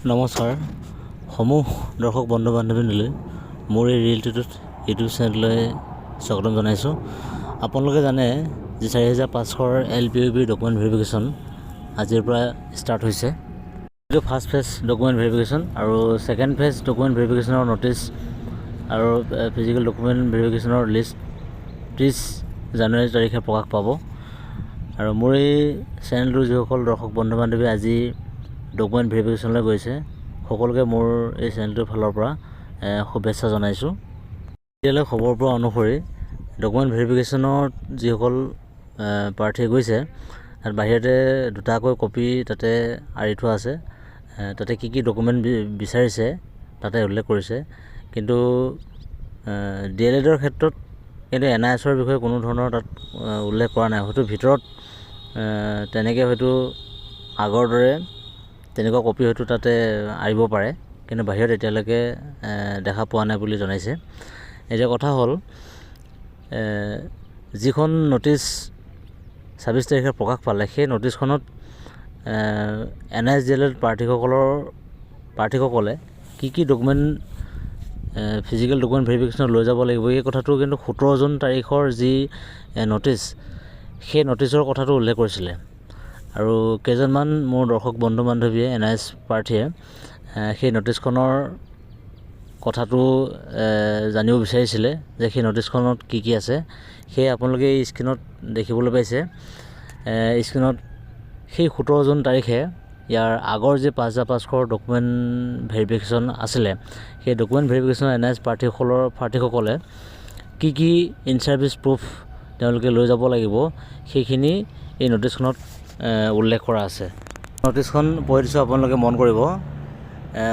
নমস্কাৰ সমূহ দৰ্শক বন্ধু বান্ধৱীলৈ মোৰ এই ৰিয়েলটিটোত ইউটিউব চেনেললৈ স্বাগতম জনাইছোঁ। আপোনালোকে জানে যে 4500 LPUB ডকুমেণ্ট ভেৰিফিকেশ্যন আজিৰ পৰা ষ্টাৰ্ট হৈছে। এইটো ফাৰ্ষ্ট ফেজ ডকুমেণ্ট ভেৰিফিকেশ্যন আৰু ছেকেণ্ড ফেজ ডকুমেণ্ট ভেৰিফিকেশ্যনৰ ন'টিছ আৰু ফিজিকেল ডকুমেণ্ট ভেৰিফিকেশ্যনৰ লিষ্ট 30 জানুৱাৰী তাৰিখে প্ৰকাশ পাব। আৰু মোৰ এই চেনেলটোৰ যিসকল দৰ্শক বন্ধু বান্ধৱী আজি ডকুমেণ্ট ভেৰিফিকেশ্যনলৈ গৈছে সকলোকে মোৰ এই চেনেলটোৰ ফালৰ পৰা শুভেচ্ছা জনাইছোঁ। এতিয়ালৈ খবৰ পোৱা অনুসৰি ডকুমেণ্ট ভেৰিফিকেশ্যনত যিসকল প্ৰাৰ্থীয়ে গৈছে তাত বাহিৰতে দুটাকৈ কপি তাতে আঁৰি থোৱা আছে। তাতে কি কি ডকুমেণ্ট বিচাৰিছে তাতে উল্লেখ কৰিছে, কিন্তু DLEDৰ ক্ষেত্ৰত কিন্তু NISৰ বিষয়ে কোনো ধৰণৰ তাত উল্লেখ কৰা নাই। হয়তো ভিতৰত তেনেকৈ হয়তো আগৰ দৰে তেনেকুৱা কপি হয়তো তাতে আহিব পাৰে, কিন্তু বাহিৰত এতিয়ালৈকে দেখা পোৱা নাই বুলি জনাইছে। এতিয়া কথা হ'ল যিখন ন'টিছ 26 তাৰিখে প্ৰকাশ পালে সেই ন'টিছখনত NIS DLED প্ৰাৰ্থীসকলে কি কি ডকুমেণ্ট ফিজিকেল ডকুমেণ্ট ভেৰিফিকেশ্যনত লৈ যাব লাগিব এই কথাটো কিন্তু 17 জুন তাৰিখৰ যি ন'টিছ সেই ন'টিছৰ কথাটো উল্লেখ কৰিছিলে। আৰু কেইজনমান মোৰ দৰ্শক বন্ধু বান্ধৱীয়ে NIS প্ৰাৰ্থীয়ে সেই ন'টিছখনৰ কথাটো জানিব বিচাৰিছিলে যে সেই ন'টিছখনত কি কি আছে। সেয়ে আপোনালোকে এই স্ক্ৰীণত দেখিবলৈ পাইছে। স্ক্ৰীণত সেই 17 জুন তাৰিখে ইয়াৰ আগৰ যে 5500 ডকুমেণ্ট ভেৰিফিকেশ্যন আছিলে সেই ডকুমেণ্ট ভেৰিফিকেশ্যন NIS প্ৰাৰ্থীসকলে কি কি ইন ছাৰ্ভিচ প্ৰুফ তেওঁলোকে লৈ যাব লাগিব সেইখিনি এই ন'টিছখনত উল্লেখ কৰা আছে। ন'টিছখন পঢ়ি দিছোঁ, আপোনালোকে মন কৰিব।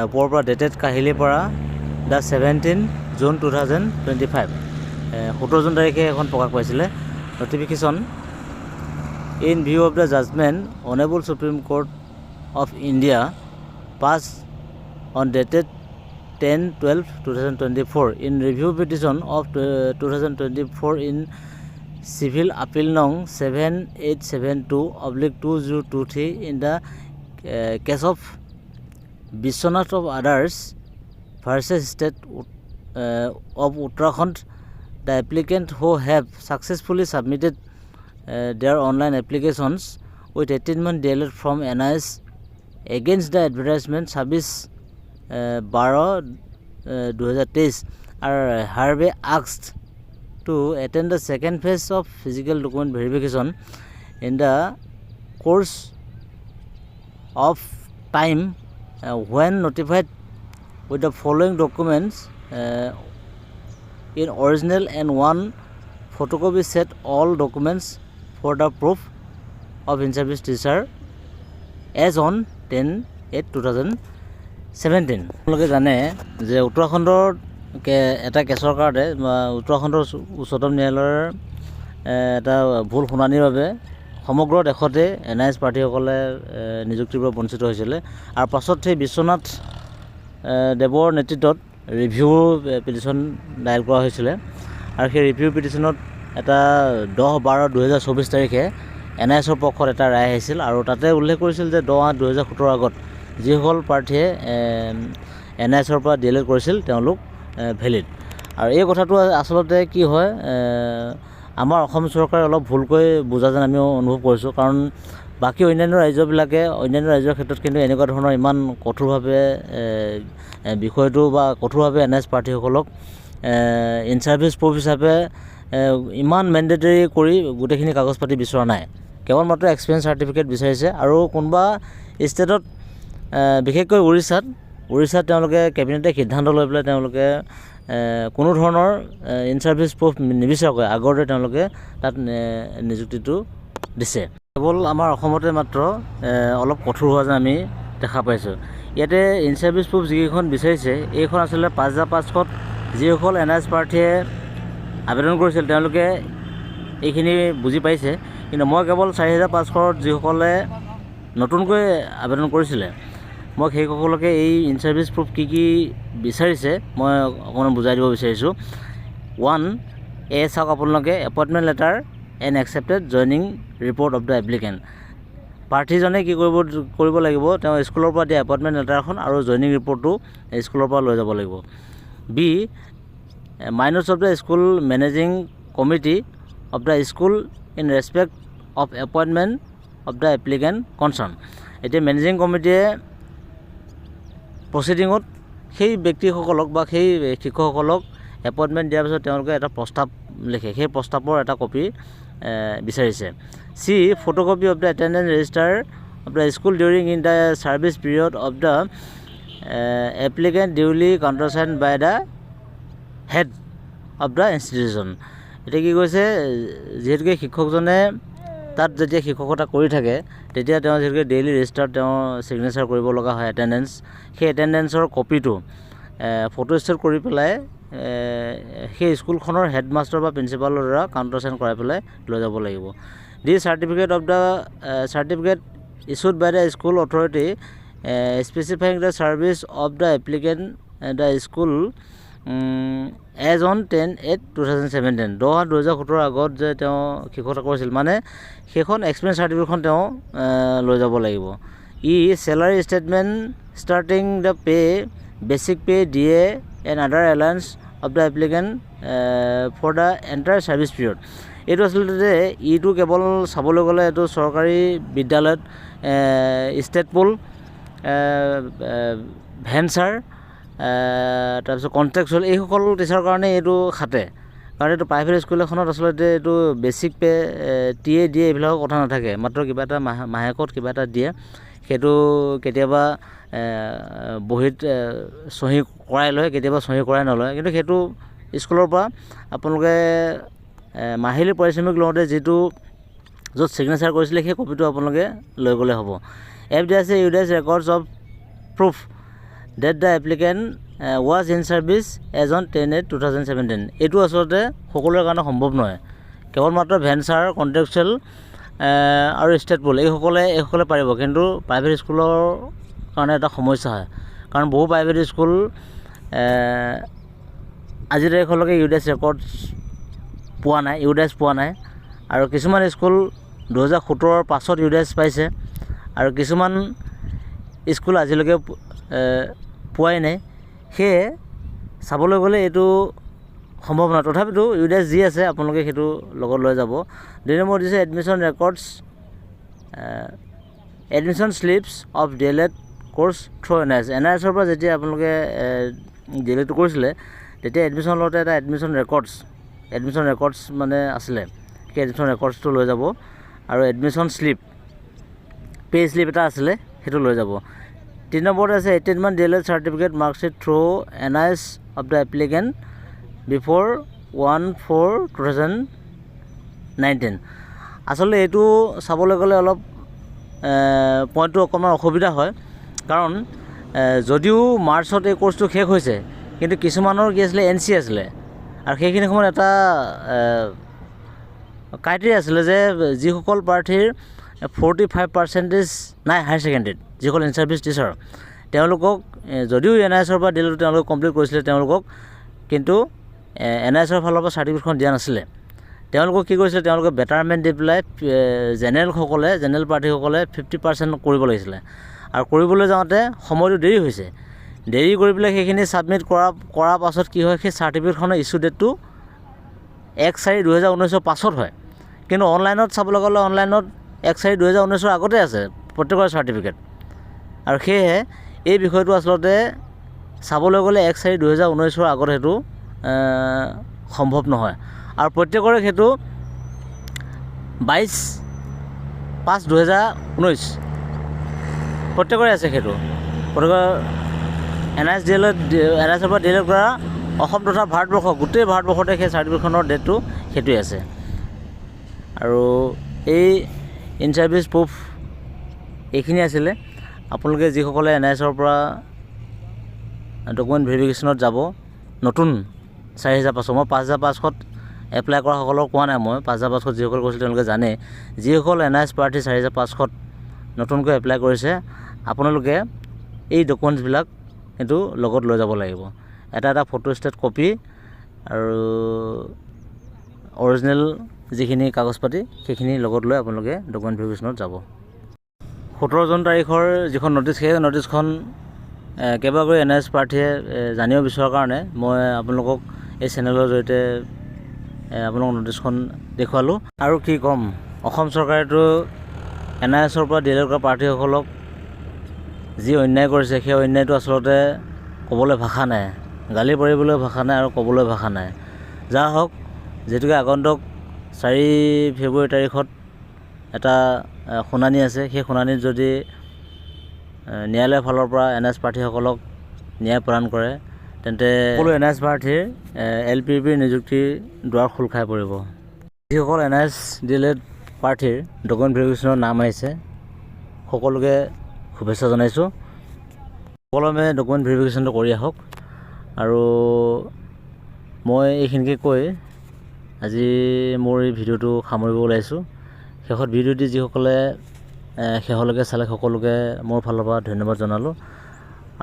ওপৰৰ পৰা ডেটেড কাহিলীৰ পৰা the 17 June 2025 17 জুন তাৰিখে এখন প্ৰকাশ পাইছিলে। Notification in view of the judgement honourable supreme court of India pass on dated 10/12/2024 in review petition of 2024 in Civil Appeal Nong 7872/2023 in the case of Vishwanath of others versus State of Uttarakhand. The applicant who have successfully submitted their online applications with 18-month DLED from NIS against the advertisement 26/12/2023 are hereby asked to attend the second phase of physical document verification in the course of time when notified with the following documents in original and one photocopy set all documents for the proof of in-service teacher as on 10/8/2017 আপোনালোকে জানে যে উত্তৰাখণ্ডৰ এটা কেছৰ কাৰণে উত্তৰাখণ্ডৰ উচ্চতম ন্যায়ালয়ৰ এটা ভুল শুনানিৰ বাবে সমগ্ৰ দেশতে NIS প্ৰাৰ্থীসকলে নিযুক্তিৰ পৰা বঞ্চিত হৈছিলে। আৰু পাছত সেই বিশ্বনাথ দেৱৰ নেতৃত্বত ৰিভিউ পিটিশ্যন দায়েৰ কৰা হৈছিলে। আৰু সেই ৰিভিউ পিটিশ্যনত এটা 10/12/2024 তাৰিখে NISৰ পক্ষত এটা ৰায় আহিছিল। আৰু তাতে উল্লেখ কৰিছিল যে 10/8/2017 আগত যিসকল প্ৰাৰ্থীয়ে NISৰ পৰা DLED কৰিছিল তেওঁলোক ভেলিড। আৰু এই কথাটো আচলতে কি হয়, আমাৰ অসম চৰকাৰে অলপ ভুলকৈ বুজা যেন আমি অনুভৱ কৰিছোঁ। কাৰণ বাকী অন্যান্য ৰাজ্যৰ ক্ষেত্ৰত কিন্তু এনেকুৱা ধৰণৰ ইমান কঠোৰভাৱে বিষয়টো বা কঠোৰভাৱে NIS প্ৰাৰ্থীসকলক ইন ছাৰ্ভিচ প্ৰুফ হিচাপে ইমান মেণ্ডেটৰী কৰি গোটেইখিনি কাগজ পাতি বিচৰা নাই। কেৱল মাত্ৰ এক্সপিৰিয়েঞ্চ চাৰ্টিফিকেট বিচাৰিছে। আৰু কোনোবা ষ্টেটত বিশেষকৈ উৰিষ্যাত তেওঁলোকে কেবিনেটে সিদ্ধান্ত লৈ পেলাই তেওঁলোকে কোনো ধৰণৰ ইন ছাৰ্ভিচ প্ৰুফ নিবিচাৰকৈ আগৰ দৰে তেওঁলোকে তাত নিযুক্তিটো দিছে। কেৱল আমাৰ অসমতে মাত্ৰ অলপ কঠোৰ হোৱা যেন আমি দেখা পাইছোঁ। ইয়াতে ইন ছাৰ্ভিচ প্ৰুফ যিকেইখন বিচাৰিছে এইখন আচলতে 5500ত যিসকল NIS প্ৰাৰ্থীয়ে আবেদন কৰিছিল তেওঁলোকে এইখিনি বুজি পাইছে, কিন্তু মই কেৱল 4500ত যিসকলে নতুনকৈ আবেদন কৰিছিলে মই সেইসকলকে এই ইন ছাৰ্ভিচ প্ৰুফ কি কি বিচাৰিছে মই অকণমান বুজাই দিব বিচাৰিছোঁ। 1 চাওক আপোনালোকে appointment letter and accepted joining report of the applicant. প্ৰাৰ্থীজনে কি কৰিব লাগিব, তেওঁ স্কুলৰ পৰা দিয়া এপইণ্টমেণ্ট লেটাৰখন আৰু জইনিং ৰিপৰ্টটো স্কুলৰ পৰা লৈ যাব লাগিব। B minutes of the school managing committee of the school in respect of appointment of the applicant concern. এতিয়া মেনেজিং কমিটিয়ে প্ৰচিডিঙত সেই ব্যক্তিসকলক বা সেই শিক্ষকসকলক এপইণ্টমেণ্ট দিয়াৰ পিছত তেওঁলোকে এটা প্ৰস্তাৱ লিখে, সেই প্ৰস্তাৱৰ এটা কপি বিচাৰিছে। C photocopy of the attendance register of the school during in the service period of the applicant duly countersign by the head of the institution. এতিয়া কি কৈছে, যিহেতুকে শিক্ষকজনে তাত যেতিয়া শিক্ষকতা কৰি থাকে তেতিয়া তেওঁ যিহেতুকে ডেইলি ৰেজিষ্টাৰত তেওঁ ছিগনেচাৰ কৰিব লগা হয় এটেণ্ডেঞ্চ, সেই এটেণ্ডেঞ্চৰ কপিটো ফটো ষ্টেট কৰি পেলাই সেই স্কুলখনৰ হেডমাষ্টাৰ বা প্ৰিন্সিপালৰ দ্বাৰা কাউণ্টাৰ চাইন কৰাই পেলাই লৈ যাব লাগিব। D certificate of the certificate issued by the school authority specifying the service of the applicant the school as on 10/8/2017, 10/8/2017 আগত যে তেওঁ শিক্ষকতা কৰিছিল, মানে সেইখন এক্সপিৰিয়েঞ্চ চাৰ্টিফিকেটখন তেওঁ লৈ যাব লাগিব। E salary statement starting the pay basic pay DA and other allowance of the applicant for the entire service period. এইটো আচলতে ইটো কেৱল চাবলৈ গ'লে এইটো চৰকাৰী বিদ্যালয়ত ষ্টেট পুল, ভেঞ্চাৰ, তাৰপিছত কণ্ট্ৰেকচুৱেল এইসকল টিচাৰৰ কাৰণে এইটো খাটে, কাৰণ এইটো প্ৰাইভেট স্কুল এখনত আচলতে এইটো বেচিক পে TA দিয়ে এইবিলাকৰ কথা নাথাকে, মাত্ৰ কিবা এটা মাহেকত কিবা এটা দিয়ে, সেইটো কেতিয়াবা বহীত চহী কৰাই লয়, কেতিয়াবা চহী কৰাই নলয়, কিন্তু সেইটো স্কুলৰ পৰা আপোনালোকে মাহিলী পাৰিশ্ৰমিক লওঁতে যিটো য'ত ছিগনেচাৰ কৰিছিলে সেই কপিটো আপোনালোকে লৈ গ'লে হ'ব। FDIC UDIS records of proof date the applicant was in service as on 10/8/2017। এইটো আচলতে সকলোৰে কাৰণে সম্ভৱ নহয়, কেৱল মাত্ৰ ভেঞ্চাৰ, কণ্ট্ৰেকচুৱেল আৰু ষ্টেট পুল এইসকলে পাৰিব, কিন্তু প্ৰাইভেট স্কুলৰ কাৰণে এটা সমস্যা হয়, কাৰণ বহু প্ৰাইভেট স্কুল আজিৰ তাৰিখলৈকে UDIS ৰেকৰ্ডছ পোৱা নাই, UDIS পোৱা নাই, আৰু কিছুমান স্কুল 2017 পাছত UDIS পাইছে, আৰু কিছুমান স্কুল আজিলৈকে পোৱাই নাই। সেয়ে চাবলৈ গ'লে এইটো সম্ভৱ নহয়, তথাপিতো UDIS যি আছে আপোনালোকে সেইটো লগত লৈ যাব। 2 নম্বৰ দিছে admission records admission slips of DLED course through NIS পৰা যেতিয়া আপোনালোকে DLED কৰিছিলে তেতিয়া এডমিশ্যন লওঁতে এটা এডমিশ্যন ৰেকৰ্ডছ মানে আছিলে, সেই এডমিশ্যন ৰেকৰ্ডছটো লৈ যাব, আৰু এডমিশ্যন শ্লিপ পে শ্লিপ এটা আছিলে সেইটো লৈ যাব। 3 নম্বৰত আছে 18-month DLED certificate marksheet through NIS of the applicant before 1/4/2019। আচলতে এইটো চাবলৈ গ'লে অলপ পইণ্টটো অকণমান অসুবিধা হয়, কাৰণ যদিও মাৰ্চত এই কোৰ্চটো শেষ হৈছে, কিন্তু কিছুমানৰ কি আছিলে NC আছিলে, আৰু সেইখিনি সময়ত এটা ক্ৰাইটেৰিয়া আছিলে যে যিসকল প্ৰাৰ্থীৰ 45% নাই হায়াৰ ছেকেণ্ডেৰীত, যিসকল ইন ছাৰ্ভিচ টিচাৰ, তেওঁলোকক যদিও NISৰ পৰা DLED তেওঁলোকে কমপ্লিট কৰিছিলে, তেওঁলোকক কিন্তু NISৰ ফালৰ পৰা চাৰ্টিফিকেটখন দিয়া নাছিলে। তেওঁলোকক কি কৰিছিলে, তেওঁলোকে বেটাৰমেণ্ট দি পেলাই জেনেৰেল প্ৰাৰ্থীসকলে 50% কৰিব লাগিছিলে, আৰু কৰিবলৈ যাওঁতে সময়টো দেৰি হৈছে, দেৰি কৰি পেলাই সেইখিনি ছাবমিট কৰাৰ পাছত কি হয়, সেই চাৰ্টিফিকেটখনৰ ইছ্যু ডেটটো 1/4/2019 পাছত হয়, কিন্তু অনলাইনত চাবলৈ গ'লে অনলাইনত 1/4/2019 আগতে আছে প্ৰত্যেকৰে চাৰ্টিফিকেট, আৰু সেয়েহে এই বিষয়টো আচলতে চাবলৈ গ'লে 1/4/2019 আগত সেইটো সম্ভৱ নহয়, আৰু প্ৰত্যেকৰে সেইটো 22/5/2019 প্ৰত্যেকৰে আছে, সেইটো প্ৰত্যেকৰ NISৰ পৰা DLED কৰা অসম তথা ভাৰতবৰ্ষ গোটেই ভাৰতবৰ্ষতে সেই চাৰ্টিফিকেটখনৰ ডেটটো সেইটোৱে আছে। আৰু এই ইন ছাৰ্ভিচ প্ৰুফ এইখিনি আছিলে। আপোনালোকে যিসকলে NISৰ পৰা ডকুমেণ্ট ভেৰিফিকেশ্যনত যাব, নতুন 4,500, মই 5,500 এপ্লাই কৰা সকলক কোৱা নাই, মই 5,500 যিসকল কৰিছিল তেওঁলোকে জানে, যিসকল NIS প্ৰাৰ্থী 4,500 নতুনকৈ এপ্লাই কৰিছে, আপোনালোকে এই ডকুমেণ্টছবিলাক কিন্তু লগত লৈ যাব লাগিব, এটা ফটো ষ্টেট কপি আৰু অৰিজিনেল যিখিনি কাগজ পাতি সেইখিনি লগত লৈ আপোনালোকে ডকুমেণ্ট ভেৰিফিকেশ্যনত যাব। 17 জুন তাৰিখৰ যিখন ন'টিছ, সেই ন'টিছখন কেইবাগৰাকী NRS প্ৰাৰ্থীয়ে জানিব বিচৰাৰ কাৰণে মই আপোনালোকক এই চেনেলৰ জৰিয়তে আপোনালোকক ন'টিছখন দেখুৱালোঁ। আৰু কি ক'ম, অসম চৰকাৰেতো NRSৰ পৰা DL কৰা প্ৰাৰ্থীসকলক যি অন্যায় কৰিছে, সেই অন্যায়টো আচলতে ক'বলৈ ভাষা নাই, গালি পাৰিবলৈ ভাষা নাই আৰু ক'বলৈ ভাষা নাই। যা হওক, যিহেতুকে আগন্তুক 4 ফেব্ৰুৱাৰী তাৰিখত এটা শুনানি আছে, সেই শুনানিত যদি ন্যায়ালয়ৰ ফালৰ পৰা NRS প্ৰাৰ্থীসকলক ন্যায় প্ৰদান কৰে, তেন্তে সকলো NRS প্ৰাৰ্থীৰ LPPৰ নিযুক্তিৰ দুৱাৰ খোল খাই পৰিব। যিসকল NRS DL প্ৰাৰ্থীৰ ডকুমেণ্ট ভেৰিফিকেশ্যনৰ নাম আহিছে, সকলোকে শুভেচ্ছা জনাইছোঁ। সকলোৱে ডকুমেণ্ট ভেৰিফিকেশ্যনটো কৰি আহক। আৰু মই এইখিনিকে কৈ আজি মোৰ এই ভিডিঅ'টো সামৰিব ওলাইছোঁ। শেষত ভিডিঅ'টি যিসকলে শেষলৈকে চালে সকলোকে মোৰ ফালৰ পৰা ধন্যবাদ জনালোঁ।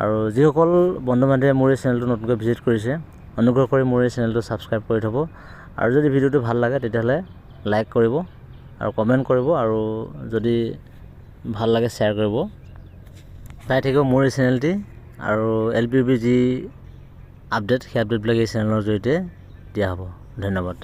আৰু যিসকল বন্ধু বান্ধৱে মোৰ এই চেনেলটো নতুনকৈ ভিজিট কৰিছে, অনুগ্ৰহ কৰি মোৰ এই চেনেলটো ছাবস্ক্ৰাইব কৰি থ'ব। আৰু যদি ভিডিঅ'টো ভাল লাগে তেতিয়াহ'লে লাইক কৰিব আৰু কমেণ্ট কৰিব, আৰু যদি ভাল লাগে শ্বেয়াৰ কৰিব। চাই থাকিব মোৰ এই চেনেলটি, আৰু LPP যি আপডেট, সেই আপডেটবিলাক এই চেনেলৰ জৰিয়তে দিয়া হ'ব। ধন্যবাদ।